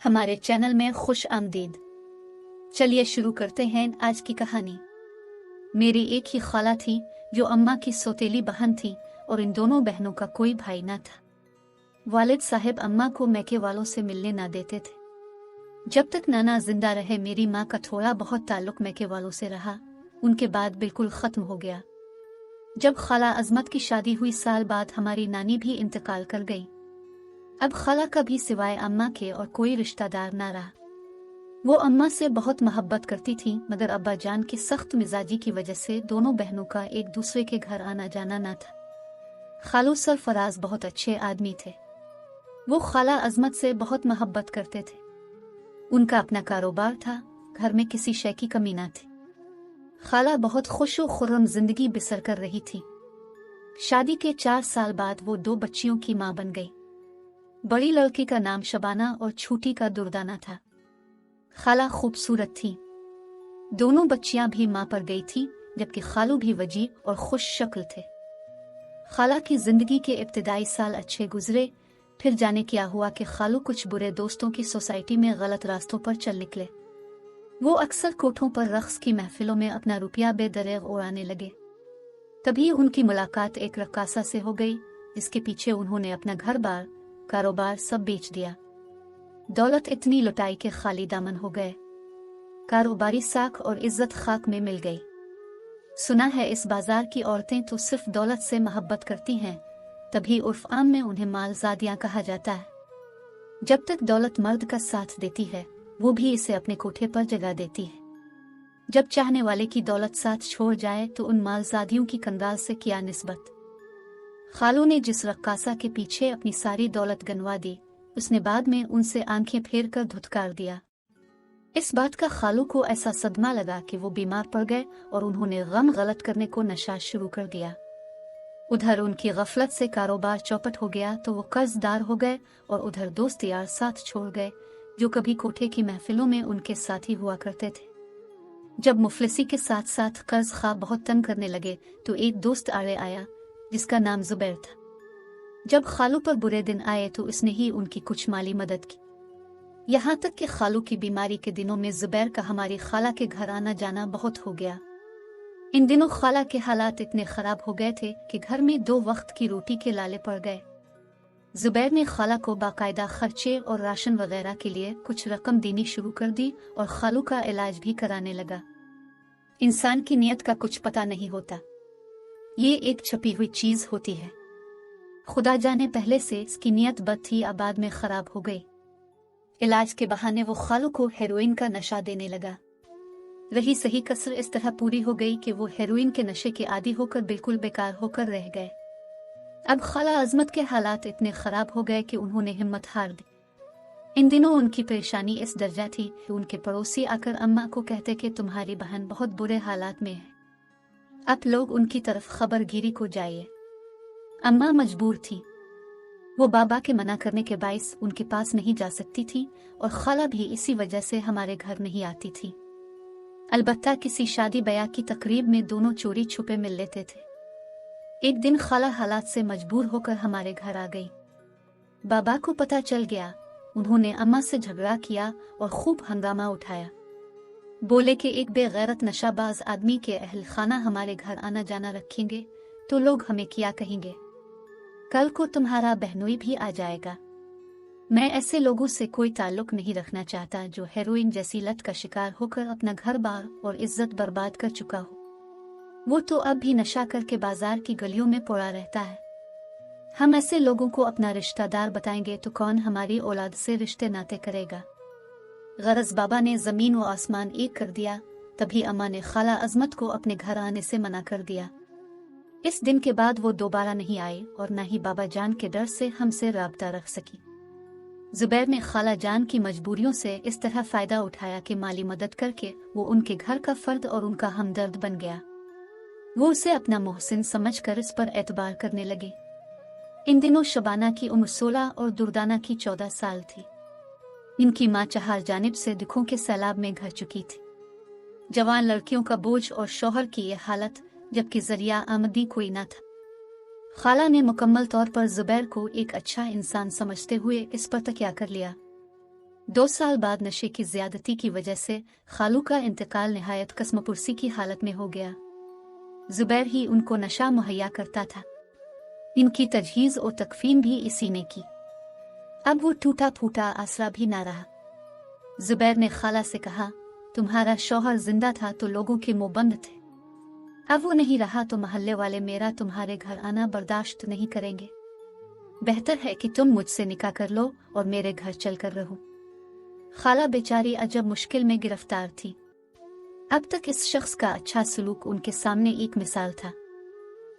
हमारे चैनल में खुश आमदीद। चलिए शुरू करते हैं आज की कहानी। मेरी एक ही खाला थी जो अम्मा की सौतेली बहन थी और इन दोनों बहनों का कोई भाई न था। वालिद साहब अम्मा को मैके वालों से मिलने ना देते थे। जब तक नाना जिंदा रहे मेरी माँ का थोड़ा बहुत ताल्लुक मैके वालों से रहा, उनके बाद बिल्कुल खत्म हो गया। जब खाला अजमत की शादी हुई साल बाद हमारी नानी भी इंतकाल कर गई। अब खाला का भी सिवाय अम्मा के और कोई रिश्तेदार ना रहा। वो अम्मा से बहुत मोहब्बत करती थी, मगर अब्बा जान की सख्त मिजाजी की वजह से दोनों बहनों का एक दूसरे के घर आना जाना ना था। खालू सरफराज बहुत अच्छे आदमी थे। वो खाला अजमत से बहुत मोहब्बत करते थे। उनका अपना कारोबार था, घर में किसी शय की कमी ना थी। खाला बहुत खुश और खुर्रम जिंदगी बसर कर रही थी। शादी के 4 साल बाद वो 2 बच्चियों की मां बन गई। बड़ी लड़की का नाम शबाना और छोटी का दुर्दाना था। खाला खूबसूरत थी। दोनों बच्चियां भी मां पर गई थी, जबकि खालू भी वजीह और खुश शक्ल थे। खाला की जिंदगी के इब्तिदाई साल अच्छे गुजरे, फिर जाने क्या हुआ कि खालू कुछ बुरे दोस्तों की सोसाइटी में गलत रास्तों पर चल निकले। वो अक्सर कोठों पर रक्स की महफिलों में अपना रुपया बेदरेग उड़ाने लगे। तभी उनकी मुलाकात एक रक्कासा से हो गई, जिसके पीछे उन्होंने अपना घर बार कारोबार सब बेच दिया। दौलत इतनी लुटाई के खाली दामन हो गए। कारोबारी साख और इज्जत खाक में मिल गई। सुना है इस बाजार की औरतें तो सिर्फ दौलत से मोहब्बत करती हैं, तभी उर्फ आम में उन्हें मालजादियां कहा जाता है। जब तक दौलत मर्द का साथ देती है, वो भी इसे अपने कोठे पर जगा देती है। जब चाहने वाले की दौलत साथ छोड़ जाए तो उन मालजादियों की कंगाल से क्या निस्बत। खालू ने जिस रक्कासा के पीछे अपनी सारी दौलत गंवा दी, उसने बाद में उनसे आंखें फेर कर धुतकार दिया। इस बात का खालू को ऐसा सदमा लगा कि वो बीमार पड़ गए और उन्होंने गम गलत करने को नशा शुरू कर दिया। उधर उनकी गफलत से कारोबार चौपट हो गया तो वो कर्जदार हो गए, और उधर दोस्त यार साथ छोड़ गए जो कभी कोठे की महफिलों में उनके साथी हुआ करते थे। जब मुफलिसी के साथ साथ कर्ज खा बहुत तंग करने लगे तो एक दोस्त आड़े आया जिसका नाम जुबैर था। जब खालू पर बुरे दिन आए तो उसने ही उनकी कुछ माली मदद की। यहाँ तक कि खालू की बीमारी के दिनों में जुबैर का हमारी खाला के घर आना जाना बहुत हो गया। इन दिनों खाला के हालात इतने खराब हो गए थे कि घर में 2 वक्त की रोटी के लाले पड़ गए। जुबैर ने खाला को बाकायदा खर्चे और राशन वगैरह के लिए कुछ रकम देनी शुरू कर दी और खालू का इलाज भी कराने लगा। इंसान की नीयत का कुछ पता नहीं होता, ये एक छपी हुई चीज होती है। खुदा जाने पहले से इसकी नीयत बद थी, अब बाद में खराब हो गई। इलाज के बहाने वो खालू को हेरोइन का नशा देने लगा। रही सही कसर इस तरह पूरी हो गई कि वो हेरोइन के नशे के आदी होकर बिल्कुल बेकार होकर रह गए। अब खाला अजमत के हालात इतने खराब हो गए कि उन्होंने हिम्मत हार दी। इन दिनों उनकी परेशानी इस दर्जा थी कि उनके पड़ोसी आकर अम्मा को कहते कि तुम्हारी बहन बहुत बुरे हालात में है, आप लोग उनकी तरफ खबरगिरी को जाइए। अम्मा मजबूर थी। वो बाबा के मना करने के बाइस उनके पास नहीं जा सकती थी, और खाला भी इसी वजह से हमारे घर नहीं आती थी। अलबत्ता किसी शादी ब्याह की तकरीब में दोनों चोरी छुपे मिल लेते थे। एक दिन खाला हालात से मजबूर होकर हमारे घर आ गई। बाबा को पता चल गया। उन्होंने अम्मा से झगड़ा किया और खूब हंगामा उठाया। बोले कि एक बेगैरत नशाबाज आदमी के अहल खाना हमारे घर आना जाना रखेंगे तो लोग हमें क्या कहेंगे। कल को तुम्हारा बहनोई भी आ जाएगा। मैं ऐसे लोगों से कोई ताल्लुक नहीं रखना चाहता जो हेरोइन जैसी लत का शिकार होकर अपना घर बार और इज्जत बर्बाद कर चुका हो। वो तो अब भी नशा करके बाजार की गलियों में पड़ा रहता है। हम ऐसे लोगों को अपना रिश्तेदार बताएंगे तो कौन हमारी औलाद से रिश्ते नाते करेगा। गरज बाबा ने जमीन व आसमान एक कर दिया। तभी अम्मा ने खाला अजमत को अपने घर आने से मना कर दिया। इस दिन के बाद वो दोबारा नहीं आए और न ही बाबा जान के डर से हमसे राब्ता रख सकी। जुबैर ने खाला जान की मजबूरियों से इस तरह फायदा उठाया कि माली मदद करके वो उनके घर का फर्द और उनका हमदर्द बन गया। वो उसे अपना मोहसिन समझकर इस पर एतबार करने लगे। इन दिनों शबाना की उम्र 16 और दुर्दाना की 14 साल थी। इनकी माँ चार जानिब से दुखों के सैलाब में घिर चुकी थी। जवान लड़कियों का बोझ और शौहर की ये हालत, जबकि जरिया आमदी कोई न था। खाला ने मुकम्मल तौर पर जुबैर को एक अच्छा इंसान समझते हुए इस पर तकिया कर लिया। 2 साल बाद नशे की ज्यादती की वजह से खालू का इंतकाल निहायत कस्मपुरसी की हालत में हो गया। जुबैर ही उनको नशा मुहैया करता था। इनकी तजहीज और तकफीन भी इसी ने की। अब वो टूटा फूटा आसरा भी ना रहा। जुबैर ने खाला से कहा, तुम्हारा शौहर जिंदा था तो लोगों के मुंह बंद थे, अब वो नहीं रहा तो महल्ले वाले मेरा तुम्हारे घर आना बर्दाश्त नहीं करेंगे। बेहतर है कि तुम मुझसे निकाह कर लो और मेरे घर चल कर रहो। खाला बेचारी अजब मुश्किल में गिरफ्तार थी। अब तक इस शख्स का अच्छा सलूक उनके सामने एक मिसाल था।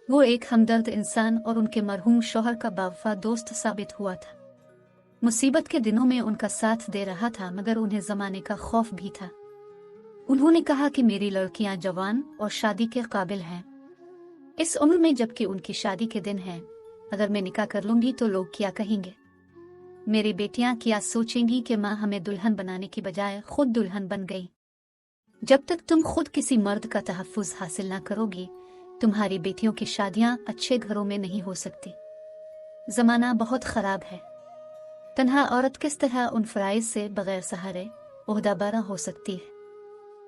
वो एक हमदर्द इंसान और उनके मरहूम शौहर का बावफा दोस्त साबित हुआ था। मुसीबत के दिनों में उनका साथ दे रहा था, मगर उन्हें जमाने का खौफ भी था। उन्होंने कहा कि मेरी लड़कियां जवान और शादी के काबिल हैं। इस उम्र में जबकि उनकी शादी के दिन हैं, अगर मैं निकाह कर लूंगी तो लोग क्या कहेंगे? मेरी बेटियां क्या सोचेंगी कि माँ हमें दुल्हन बनाने की बजाय खुद दुल्हन बन गई। जब तक तुम खुद किसी मर्द का तहफ्फुज हासिल ना करोगी, तुम्हारी बेटियों की शादियां अच्छे घरों में नहीं हो सकती। जमाना बहुत खराब है। तन्हा औरत किस तरह उन फराइज से बगैर सहारे ओहदाबारा हो सकती है?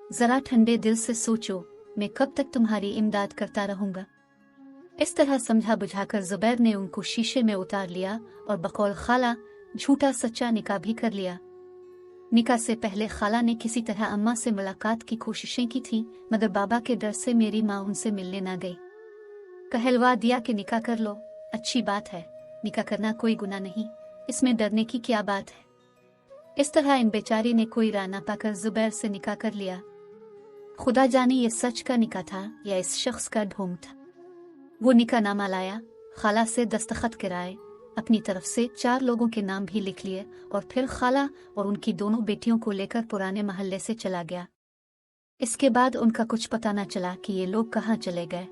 जरा ठंडे दिल से सोचो, मैं कब तक तुम्हारी इमदाद करता रहूंगा? इस तरह समझा बुझाकर जुबैर ने उनको शीशे में उतार लिया और बकौल खाला झूठा सच्चा निकाह भी कर लिया। निकाह से पहले खाला ने किसी तरह अम्मा से मुलाकात की कोशिशें की थी, मगर बाबा के डर से मेरी माँ उनसे मिलने ना गई। कहलवा दिया कि निकाह कर लो, अच्छी बात है, निकाह करना कोई गुनाह नहीं, इसमें डरने की क्या बात है। इस तरह इन बेचारी ने कोई राह ना पाकर जुबैर से निकाह कर लिया। खुदा जाने ये सच का निकाह था या इस शख्स का ढोंग था। वो निकाहनामा लाया, खाला से दस्तखत कराए, अपनी तरफ से 4 लोगों के नाम भी लिख लिए और फिर खाला और उनकी दोनों बेटियों को लेकर पुराने महल्ले से चला गया। इसके बाद उनका कुछ पता न चला कि ये लोग कहाँ चले गए।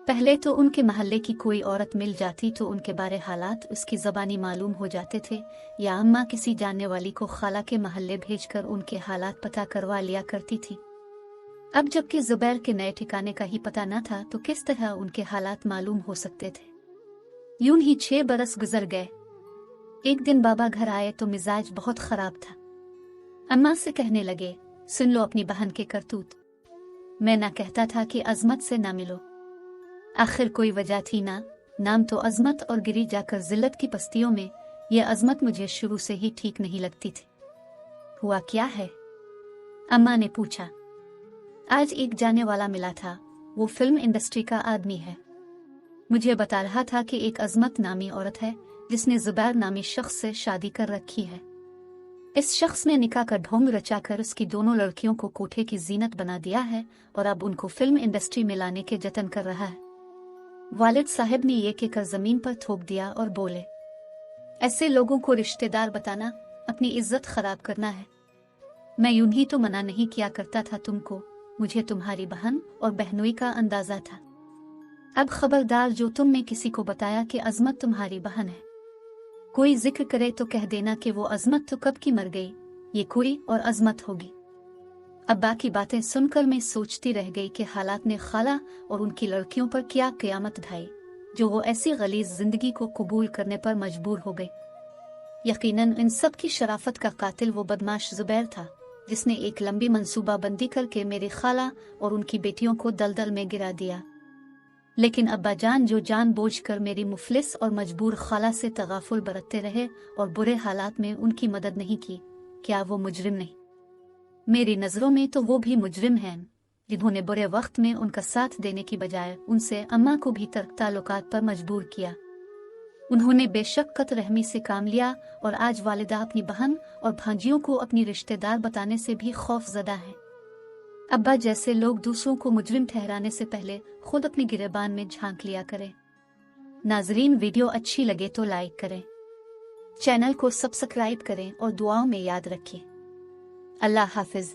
पहले तो उनके महल्ले की कोई औरत मिल जाती तो उनके बारे हालात उसकी ज़बानी मालूम हो जाते थे, या अम्मा किसी जानने वाली को खाला के महल्ले भेजकर उनके हालात पता करवा लिया करती थी। अब जबकि जुबैर के नए ठिकाने का ही पता न था तो किस तरह उनके हालात मालूम हो सकते थे। यूं ही 6 बरस गुजर गए। एक दिन बाबा घर आए तो मिजाज बहुत खराब था। अम्मा से कहने लगे, सुन लो अपनी बहन के करतूत। मैं ना कहता था कि अजमत से ना मिलो, आखिर कोई वजह थी ना, नाम तो अजमत और गिरी जाकर जिल्लत की पस्तियों में ये अजमत मुझे शुरू से ही ठीक नहीं लगती थी। हुआ क्या है? अम्मा ने पूछा। आज एक जाने वाला मिला था, वो फिल्म इंडस्ट्री का आदमी है। मुझे बता रहा था कि एक अजमत नामी औरत है जिसने जुबैर नामी शख्स से शादी कर रखी है। इस शख्स ने निकाह का ढोंग रचाकर उसकी दोनों लड़कियों को कोठे की जीनत बना दिया है और अब उनको फिल्म इंडस्ट्री में लाने के जतन कर रहा है। वालिद साहब ने ये कहकर जमीन पर थोप दिया और बोले, ऐसे लोगों को रिश्तेदार बताना अपनी इज्जत खराब करना है। मैं यूं ही तो मना नहीं किया करता था तुमको, मुझे तुम्हारी बहन और बहनोई का अंदाजा था। अब खबरदार जो तुमने किसी को बताया कि अजमत तुम्हारी बहन है, कोई जिक्र करे तो कह देना कि वो अजमत तो कब की मर गई, ये कोई और अजमत होगी। अब्बा की बातें सुनकर मैं सोचती रह गई कि हालात ने खाला और उनकी लड़कियों पर क्या क़यामत ढाई जो वो ऐसी गलीज़ जिंदगी को कबूल करने पर मजबूर हो गई। यकीनन इन सब की शराफत का कातिल वो बदमाश जुबैर था जिसने एक लंबी मंसूबाबंदी करके मेरी खाला और उनकी बेटियों को दलदल में गिरा दिया। लेकिन अब्बा जान जो जानबूझकर मेरी मुफलिस और मजबूर खाला से तगाफुल बरतते रहे और बुरे हालात में उनकी मदद नहीं की, क्या वो मुजरिम नहीं? मेरी नज़रों में तो वो भी मुजरिम हैं जिन्होंने बुरे वक्त में उनका साथ देने की बजाय उनसे अम्मा को भी तर्क ताल्लुकात पर मजबूर किया। उन्होंने बेशक्कत रहमी से काम लिया और आज वालिदा अपनी बहन और भांजियों को अपनी रिश्तेदार बताने से भी खौफजदा है। अब्बा जैसे लोग दूसरों को मुजरिम ठहराने से पहले खुद अपनी गिरेबान में झांक लिया करें। नाजरीन, वीडियो अच्छी लगे तो लाइक करें, चैनल को सब्सक्राइब करें और दुआओं में याद रखें। अल्लाह हाफिज।